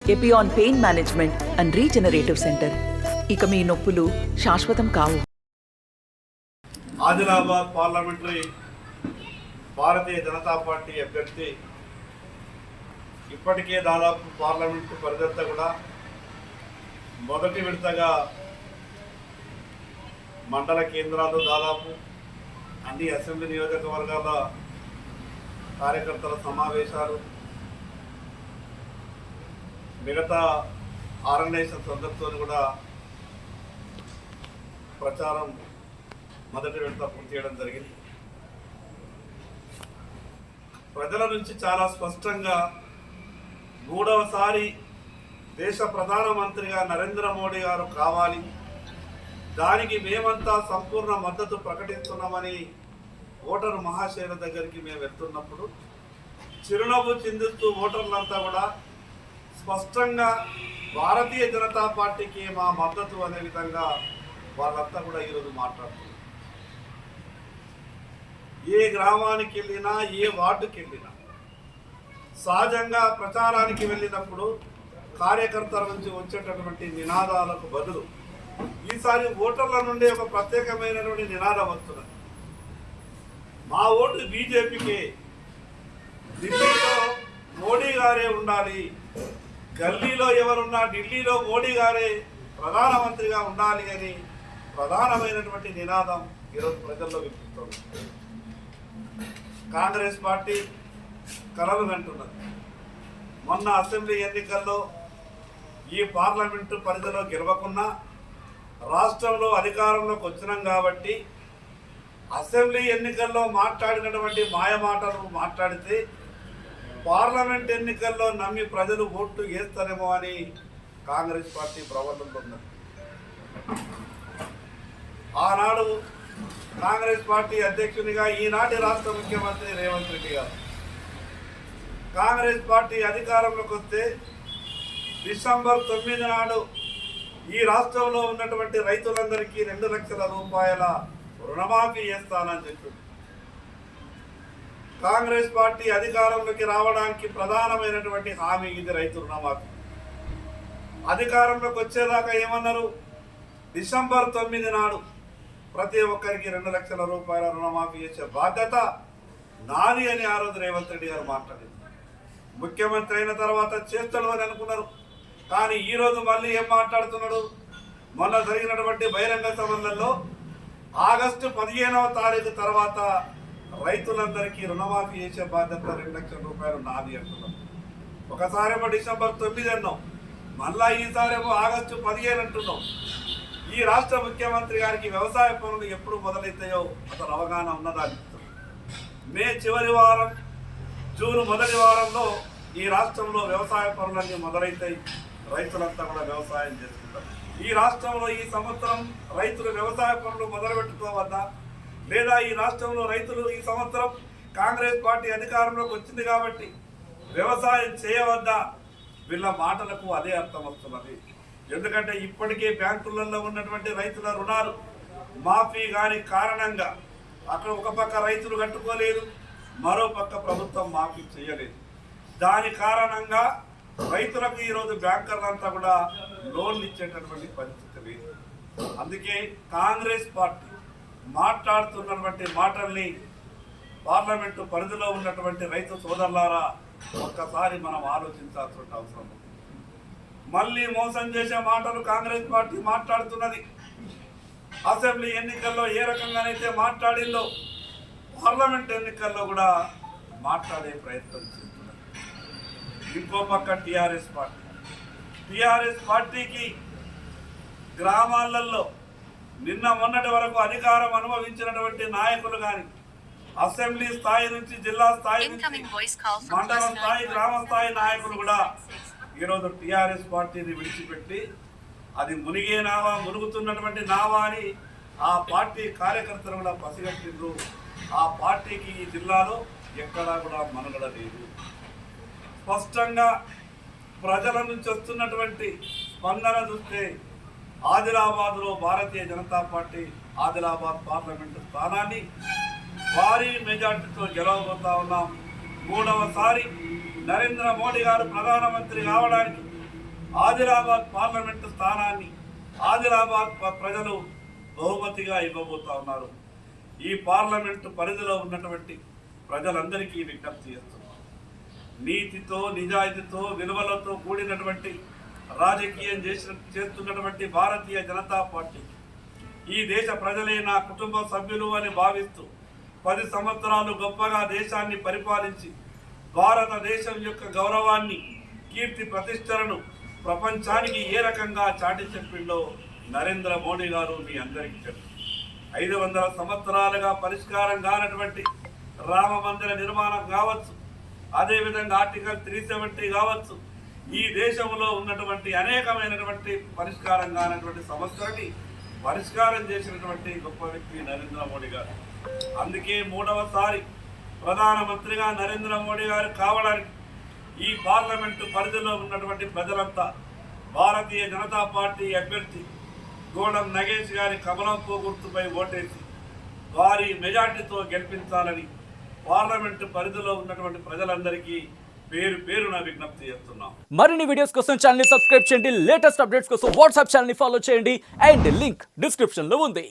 Epione pain management and regenerative centre. ఇక మీ నొప్పులు శాశ్వతం కావు. ఆదిలాబాద్ పార్లమెంటరీ భారతీయ జనతా పార్టీ అభ్యర్థి ఇప్పటికే దాదాపు పార్లమెంటు పరిధంతా కూడా మొదటి విడతగా మండల కేంద్రాలు దాదాపు అన్ని అసెంబ్లీ నియోజకవర్గాల కార్యకర్తల సమావేశాలు, మిగతా ఆర్గనైజేషన్ అందరితో కూడా ప్రచారం మొదటి విడత పూర్తి చేయడం జరిగింది. ప్రజల నుంచి చాలా స్పష్టంగా మూడవసారి దేశ ప్రధానమంత్రిగా నరేంద్ర మోడీ గారు కావాలి, దానికి మేమంతా సంపూర్ణ మద్దతు ప్రకటిస్తున్నామని ఓటరు మహాశయుల దగ్గరికి మేము వెళ్తున్నప్పుడు చిరునవ్వు చిందిస్తూ ఓటర్లంతా కూడా స్పష్టంగా భారతీయ జనతా పార్టీకి మా మద్దతు అనే విధంగా వాళ్ళంతా కూడా ఈరోజు మాట్లాడుతున్నారు. ఏ గ్రామానికి వెళ్ళినా, ఏ వార్డుకి వెళ్ళినా సహజంగా ప్రచారానికి వెళ్ళినప్పుడు కార్యకర్తల నుంచి వచ్చేటటువంటి నినాదాలకు బదులు ఈసారి ఓటర్ల నుండి ఒక ప్రత్యేకమైనటువంటి నినాదం వస్తున్నది. మా ఓటు బీజేపీకి, ఢిల్లీలో మోడీ గారే ఉండాలి, గల్లీలో ఎవరున్నా ఢిల్లీలో మోడీ గారే ప్రధానమంత్రిగా ఉండాలి అని ప్రధానమైనటువంటి నినాదం ఈరోజు ప్రజల్లో వినిపిస్తుంది. కాంగ్రెస్ పార్టీ కలలు కంటున్నది. మొన్న అసెంబ్లీ ఎన్నికల్లో ఈ పార్లమెంటు పరిధిలో గెలవకున్నా రాష్ట్రంలో అధికారంలోకి వచ్చినాం కాబట్టి అసెంబ్లీ ఎన్నికల్లో మాట్లాడినటువంటి మాయమాటలు మాట్లాడితే పార్లమెంట్ ఎన్నికల్లో నమ్మి ప్రజలు ఓట్లు వేస్తారేమో అని కాంగ్రెస్ పార్టీ ప్రవర్తనలో ఉన్నది. ఆనాడు కాంగ్రెస్ పార్టీ అధ్యక్షునిగా ఈనాటి రాష్ట్ర ముఖ్యమంత్రి రేవంత్ రెడ్డి గారు కాంగ్రెస్ పార్టీ అధికారంలోకి వస్తే డిసెంబర్ 9 నాడు ఈ రాష్ట్రంలో ఉన్నటువంటి రైతులందరికీ 2 లక్షల రూపాయల రుణమాఫీ చేస్తానని చెప్పింది. కాంగ్రెస్ పార్టీ అధికారంలోకి రావడానికి ప్రధానమైనటువంటి హామీ ఇది, రైతు రుణమాఫీ. అధికారంలోకి వచ్చేదాకా ఏమన్నారు? డిసెంబర్ 9 నాడు ప్రతి ఒక్కరికి 2 లక్షల రూపాయల రుణమాఫీ చేసే బాధ్యత నాది అని ఆ రోజు రేవంత్ రెడ్డి గారు మాట్లాడింది. ముఖ్యమంత్రి అయిన తర్వాత చేస్తాడు అని అనుకున్నారు. కానీ ఈరోజు మళ్ళీ ఏం మాట్లాడుతున్నాడు? మొన్న జరిగినటువంటి బహిరంగ సభలలో ఆగస్టు 15వ తారీఖు తర్వాత రైతులందరికీ రుణమాఫీ చేసే బాధ్యత 2 లక్షల రూపాయలు నాది అంటున్నారు. ఒకసారేమో డిసెంబర్ 9 అన్నాం, మళ్ళా ఈసారేమో ఆగస్టు 15 అంటున్నాం. ఈ రాష్ట్ర ముఖ్యమంత్రి గారికి వ్యవసాయ పనులు ఎప్పుడు మొదలవుతాయో అతను అవగాహన ఉన్నదా? మే చివరి వారం, జూన్ మొదటి వారంలో ఈ రాష్ట్రంలో వ్యవసాయ పనులన్నీ మొదలవుతాయి. రైతులంతా కూడా వ్యవసాయం చేసుకుంటారు. ఈ రాష్ట్రంలో ఈ సంవత్సరం రైతులు వ్యవసాయ పనులు మొదలుపెట్టుకోవద్దా? లేదా ఈ రాష్ట్రంలో రైతులు ఈ సంవత్సరం కాంగ్రెస్ పార్టీ అధికారంలోకి వచ్చింది కాబట్టి వ్యవసాయం చేయవద్దా? వీళ్ళ మాటలకు అదే అర్థం వస్తున్నది. ఎందుకంటే ఇప్పటికే బ్యాంకులలో ఉన్నటువంటి రైతుల రుణాలు మాఫీ కాని కారణంగా అక్కడ ఒక పక్క రైతులు కట్టుకోలేదు, మరో పక్క ప్రభుత్వం మాఫీ చేయలేదు. దాని కారణంగా రైతులకు ఈరోజు బ్యాంకర్లంతా కూడా లోన్లు ఇచ్చేటటువంటి పరిస్థితి లేదు. అందుకే కాంగ్రెస్ పార్టీ మాట్లాడుతున్నటువంటి మాటల్ని పార్లమెంటు పరిధిలో ఉన్నటువంటి రైతు సోదరులారా ఒక్కసారి మనం ఆలోచించాల్సిన అవసరం ఉంది. మళ్ళీ మోసం చేసే మాటలు కాంగ్రెస్ పార్టీ మాట్లాడుతున్నది. అసెంబ్లీ ఎన్నికల్లో ఏ రకంగానైతే మాట్లాడిందో పార్లమెంట్ ఎన్నికల్లో కూడా మాట్లాడే ప్రయత్నం చేస్తున్నది. ఇంకో పక్క టీఆర్ఎస్ పార్టీకి గ్రామాలలో నిన్న మొన్నటి వరకు అధికారం అనుభవించినటువంటి నాయకులు కానీ అసెంబ్లీ స్థాయి నుంచి జిల్లా స్థాయి నుంచి మండల స్థాయి, గ్రామ స్థాయి నాయకులు కూడా ఈరోజు టీఆర్ఎస్ పార్టీని విడిచిపెట్టి అది మునిగే నావా, మునుగుతున్నటువంటి నావా అని ఆ పార్టీ కార్యకర్తలు కూడా పసిగట్టిండ్రు. ఆ పార్టీకి ఈ జిల్లాలో ఎక్కడా కూడా మనుగడ లేదు. స్పష్టంగా ప్రజల నుంచి వస్తున్నటువంటి స్పందన చూస్తే ఆదిలాబాద్లో భారతీయ జనతా పార్టీ ఆదిలాబాద్ పార్లమెంటు స్థానాన్ని భారీ మెజార్టీతో గెలవబోతా ఉన్నాం. 3వసారి నరేంద్ర మోడీ గారు ప్రధానమంత్రి కావడానికి ఆదిలాబాద్ పార్లమెంటు స్థానాన్ని ఆదిలాబాద్ ప్రజలు బహుమతిగా ఇవ్వబోతా ఉన్నారు. ఈ పార్లమెంటు పరిధిలో ఉన్నటువంటి ప్రజలందరికీ విజ్ఞప్తి చేస్తున్నారు. నీతితో నిజాయితీతో విలువలతో కూడినటువంటి రాజకీయం చేస్తున్నటువంటి భారతీయ జనతా పార్టీ ఈ దేశ ప్రజలే నా కుటుంబ సభ్యులు అని భావిస్తూ 10 సంవత్సరాలు గొప్పగా దేశాన్ని పరిపాలించి భారతదేశం యొక్క గౌరవాన్ని కీర్తి ప్రతిష్టలను ప్రపంచానికి ఏ రకంగా చాటి చెప్పిండో నరేంద్ర మోడీ గారు మీ అందరికీ చెప్పారు. 500 సంవత్సరాలుగా పరిష్కారం కానటువంటి రామ మందిర నిర్మాణం కావచ్చు, అదేవిధంగా ఆర్టికల్ 370 కావచ్చు, ఈ దేశంలో ఉన్నటువంటి అనేకమైనటువంటి పరిష్కారం కానటువంటి సమస్యలని పరిష్కారం చేసినటువంటి గొప్ప వ్యక్తి నరేంద్ర మోడీ గారు. అందుకే 3వసారి ప్రధానమంత్రిగా నరేంద్ర మోడీ గారు కావడానికి ఈ పార్లమెంటు పరిధిలో ఉన్నటువంటి ప్రజలంతా భారతీయ జనతా పార్టీ అభ్యర్థి గోడం నగేష్ గారి కమలం గుర్తుపై ఓటేసి వారి మెజార్టీతో గెలిపించాలని పార్లమెంటు పరిధిలో ఉన్నటువంటి ప్రజలందరికీ పేరు పేరున విజ్ఞప్తి చేస్తున్నాం. మరిన్ని వీడియోస్ కోసం ఛానల్ ని సబ్స్క్రైబ్ చేయండి. లేటెస్ట్ అప్డేట్స్ కోసం వాట్సాప్ ఛానల్ ని ఫాలో చేయండి. అండ్ లింక్ డిస్క్రిప్షన్ లో ఉంది.